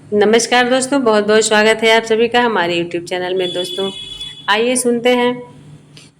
नमस्कार दोस्तों, बहुत बहुत स्वागत है आप सभी का हमारे यूट्यूब चैनल में। दोस्तों आइए सुनते हैं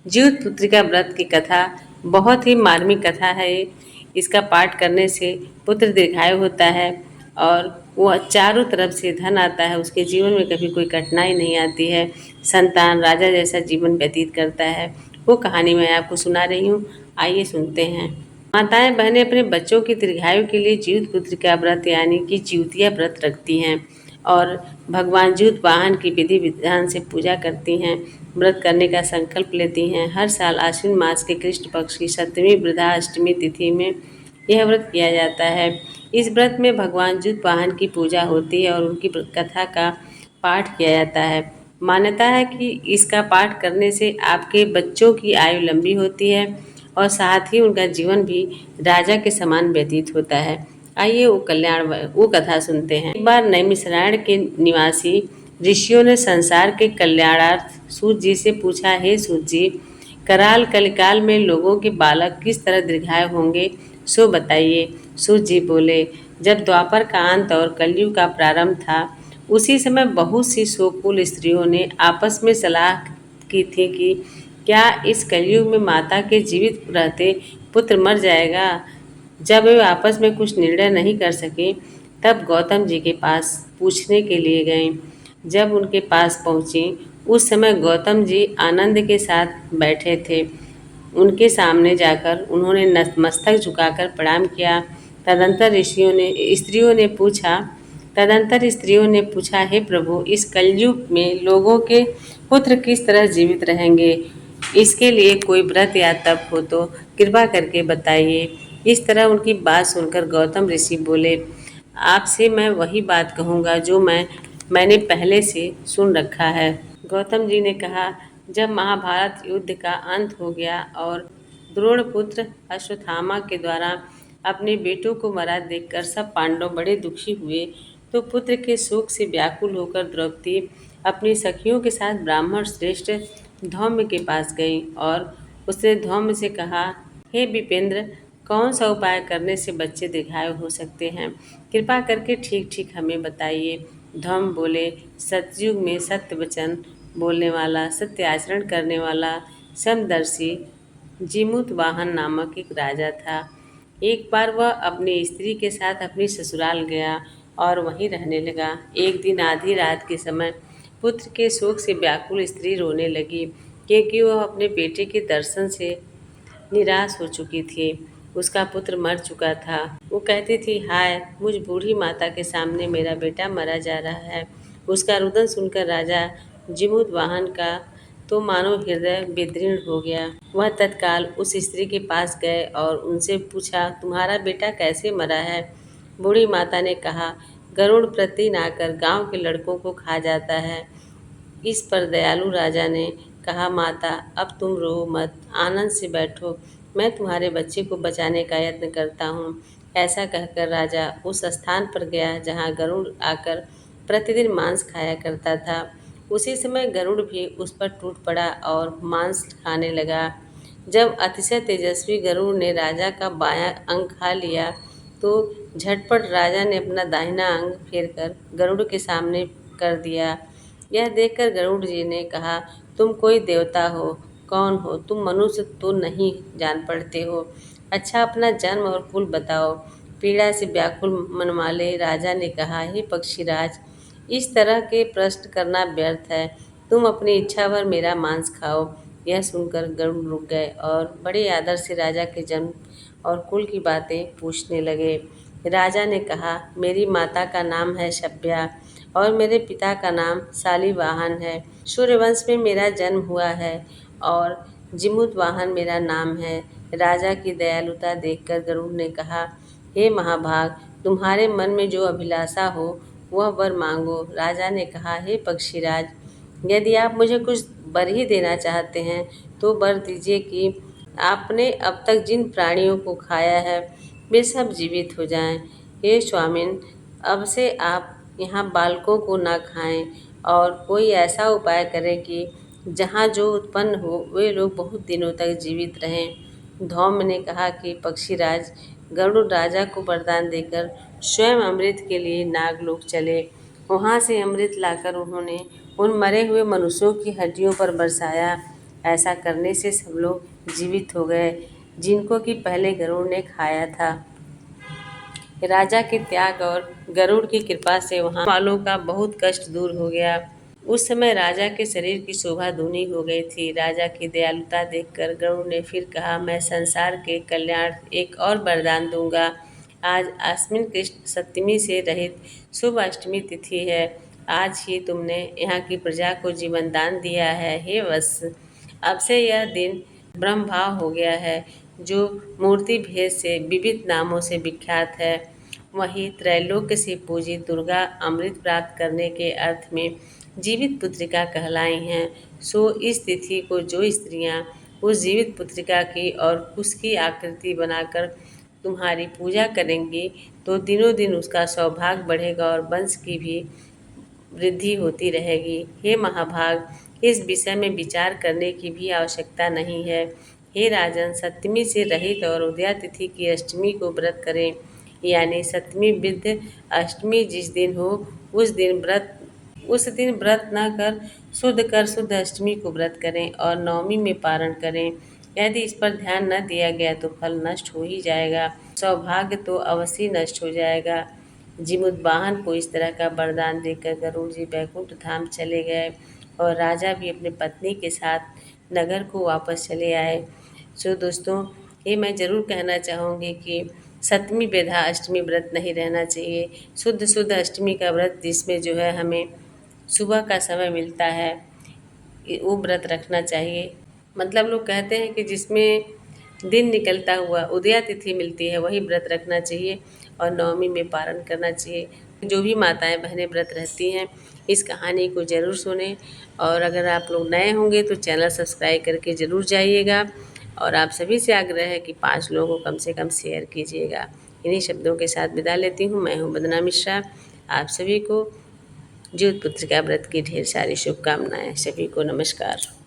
जीवित पुत्री का व्रत की कथा। बहुत ही मार्मिक कथा है ये। इसका पाठ करने से पुत्र दीर्घायु होता है और वह चारों तरफ से धन आता है। उसके जीवन में कभी कोई कठिनाई नहीं आती है। संतान राजा जैसा जीवन व्यतीत करता है। वो कहानी मैं आपको सुना रही हूँ, आइए सुनते हैं। माताएं बहनें अपने बच्चों की दीर्घायु के लिए जीवित पुत्र का व्रत यानी कि जिउतिया व्रत रखती हैं और भगवान जीवित वाहन की विधि विधान से पूजा करती हैं। व्रत करने का संकल्प लेती हैं। हर साल आश्विन मास के कृष्ण पक्ष की 7वीं वृद्धाष्टमी तिथि में यह व्रत किया जाता है। इस व्रत में भगवान जीवित वाहन की पूजा होती है और उनकी कथा का पाठ किया जाता है। मान्यता है कि इसका पाठ करने से आपके बच्चों की आयु लंबी होती है और साथ ही उनका जीवन भी राजा के समान व्यतीत होता है। आइए वो कथा सुनते हैं। एक बार नैमिषारण्य के निवासी ऋषियों ने संसार के कल्याणार्थ सूत जी से पूछा, हे सूत जी, कराल कलिकाल में लोगों के बालक किस तरह दीर्घायु होंगे, सो बताइए। सूत जी बोले, जब द्वापर का अंत और कलयुग का प्रारंभ था, उसी समय बहुत सी शोककुल स्त्रियों ने आपस में सलाह की थी कि क्या इस कलयुग में माता के जीवित रहते पुत्र मर जाएगा। जब वे आपस में कुछ निर्णय नहीं कर सके, तब गौतम जी के पास पूछने के लिए गए। जब उनके पास पहुँची, उस समय गौतम जी आनंद के साथ बैठे थे। उनके सामने जाकर उन्होंने नतमस्तक झुकाकर प्रणाम किया। तदंतर स्त्रियों ने पूछा, हे प्रभु, इस कलयुग में लोगों के पुत्र किस तरह जीवित रहेंगे। इसके लिए कोई व्रत या तप हो तो कृपा करके बताइए। इस तरह उनकी बात सुनकर गौतम ऋषि बोले, आपसे मैं वही बात कहूँगा जो मैंने पहले से सुन रखा है। गौतम जी ने कहा, जब महाभारत युद्ध का अंत हो गया और द्रोण पुत्र अश्वत्थामा के द्वारा अपने बेटों को मरा देखकर सब पांडव बड़े दुखी हुए, तो पुत्र के शोक से व्याकुल होकर द्रौपदी अपनी सखियों के साथ ब्राह्मण श्रेष्ठ धौम्य के पास गई और उसने धौम्य से कहा, हे विपेंद्र, कौन सा उपाय करने से बच्चे दीर्घायु हो सकते हैं, कृपा करके ठीक ठीक हमें बताइए। धौम्य बोले, सतयुग में सत्य वचन बोलने वाला, सत्य आचरण करने वाला, समदर्शी जीमूत वाहन नामक एक राजा था। एक बार वह अपनी स्त्री के साथ अपनी ससुराल गया और वहीं रहने लगा। एक दिन आधी रात के समय पुत्र के शोक से व्याकुल स्त्री रोने लगी, क्योंकि वह अपने बेटे के दर्शन से निराश हो चुकी थी। उसका पुत्र मर चुका था। वो कहती थी, हाय, मुझ बूढ़ी माता के सामने मेरा बेटा मरा जा रहा है। उसका रुदन सुनकर राजा जिमुद वाहन का तो मानो हृदय विदीर्ण हो गया। वह तत्काल उस स्त्री के पास गए और उनसे पूछा, तुम्हारा बेटा कैसे मरा है। बूढ़ी माता ने कहा, गरुड़ प्रतिदिन आकर गांव के लड़कों को खा जाता है। इस पर दयालु राजा ने कहा, माता, अब तुम रो मत, आनंद से बैठो, मैं तुम्हारे बच्चे को बचाने का यत्न करता हूँ। ऐसा कहकर राजा उस स्थान पर गया जहाँ गरुड़ आकर प्रतिदिन मांस खाया करता था। उसी समय गरुड़ भी उस पर टूट पड़ा और मांस खाने लगा। जब अतिशय तेजस्वी गरुड़ ने राजा का बायां अंग खा लिया, तो झटपट राजा ने अपना दाहिना अंग फेरकर गरुड़ के सामने कर दिया। यह देखकर गरुड़ जी ने कहा, तुम कोई देवता हो, कौन हो तुम, मनुष्य तो नहीं जान पड़ते हो। अच्छा, अपना जन्म और कुल बताओ। पीड़ा से व्याकुल मन वाले राजा ने कहा, हे पक्षीराज, इस तरह के प्रश्न करना व्यर्थ है। तुम अपनी इच्छा भर मेरा मांस खाओ। यह सुनकर गरुड़ रुक गए और बड़े आदर से राजा के जन्म और कुल की बातें पूछने लगे। राजा ने कहा, मेरी माता का नाम है शब्या और मेरे पिता का नाम शालिवाहन है। सूर्यवंश में मेरा जन्म हुआ है और जिमुत वाहन मेरा नाम है। राजा की दयालुता देखकर गरुड़ ने कहा, हे महाभाग, तुम्हारे मन में जो अभिलाषा हो वह वर मांगो। राजा ने कहा, हे पक्षीराज, यदि आप मुझे कुछ वर ही देना चाहते हैं तो वर दीजिए कि आपने अब तक जिन प्राणियों को खाया है वे सब जीवित हो जाएं। हे स्वामिन, अब से आप यहाँ बालकों को ना खाएं और कोई ऐसा उपाय करें कि जहाँ जो उत्पन्न हो वे लोग बहुत दिनों तक जीवित रहें। धौम्य ने कहा कि पक्षीराज, गरुड़ राजा को वरदान देकर स्वयं अमृत के लिए नागलोक चले वहाँ से अमृत लाकर उन्होंने उन मरे हुए मनुष्यों की हड्डियों पर बरसाया। ऐसा करने से सब लोग जीवित हो गए, जिनको कि पहले गरुड़ ने खाया था। राजा के त्याग और गरुड़ की कृपा से वहाँ वालों का बहुत कष्ट दूर हो गया। उस समय राजा के शरीर की शोभा दूनी हो गई थी। राजा की दयालुता देखकर गरुड़ ने फिर कहा, मैं संसार के कल्याण एक और वरदान दूंगा। आज आश्विन कृष्ण सप्तमी से रहित शुभ अष्टमी तिथि है। आज ही तुमने यहाँ की प्रजा को जीवन दान दिया है। हे वत्स, अब से यह दिन ब्रह्म भाव हो गया है, जो मूर्ति भेद से विविध नामों से विख्यात है। वहीं त्रैलोक्य से पूजित दुर्गा अमृत प्राप्त करने के अर्थ में जीवित पुत्रिका कहलाई हैं। सो इस तिथि को जो स्त्रियां उस जीवित पुत्रिका की और उसकी आकृति बनाकर तुम्हारी पूजा करेंगी, तो दिनों दिन उसका सौभाग्य बढ़ेगा और वंश की भी वृद्धि होती रहेगी। हे महाभाग, इस विषय में विचार करने की भी आवश्यकता नहीं है। हे राजन, सप्तमी से रहित और उदया तिथि की अष्टमी को व्रत करें, यानी सप्तमी वृद्ध अष्टमी जिस दिन हो उस दिन व्रत न कर शुद्ध अष्टमी को व्रत करें और नवमी में पारण करें। यदि इस पर ध्यान न दिया गया तो फल नष्ट हो ही जाएगा, सौभाग्य तो अवश्य नष्ट हो जाएगा। जिमुद्वाहन को इस तरह का वरदान देकर गरुड़ जी बैकुंठ धाम चले गए और राजा भी अपने पत्नी के साथ नगर को वापस चले आए। सो दोस्तों, ये मैं ज़रूर कहना चाहूँगी कि सप्तमी बेधा अष्टमी व्रत नहीं रहना चाहिए। शुद्ध अष्टमी का व्रत जिसमें जो है हमें सुबह का समय मिलता है, वो व्रत रखना चाहिए। मतलब लोग कहते हैं कि जिसमें दिन निकलता हुआ उदया तिथि मिलती है वही व्रत रखना चाहिए और नवमी में पारण करना चाहिए। जो भी माताएं बहनें व्रत रहती हैं, इस कहानी को ज़रूर सुनें। और अगर आप लोग नए होंगे तो चैनल सब्सक्राइब करके ज़रूर जाइएगा। और आप सभी से आग्रह है कि 5 लोगों को कम से कम शेयर कीजिएगा। इन्हीं शब्दों के साथ विदा लेती हूँ। मैं हूँ वंदना मिश्रा। आप सभी को ज्योत पुत्रिका व्रत की ढेर सारी शुभकामनाएं। सभी को नमस्कार।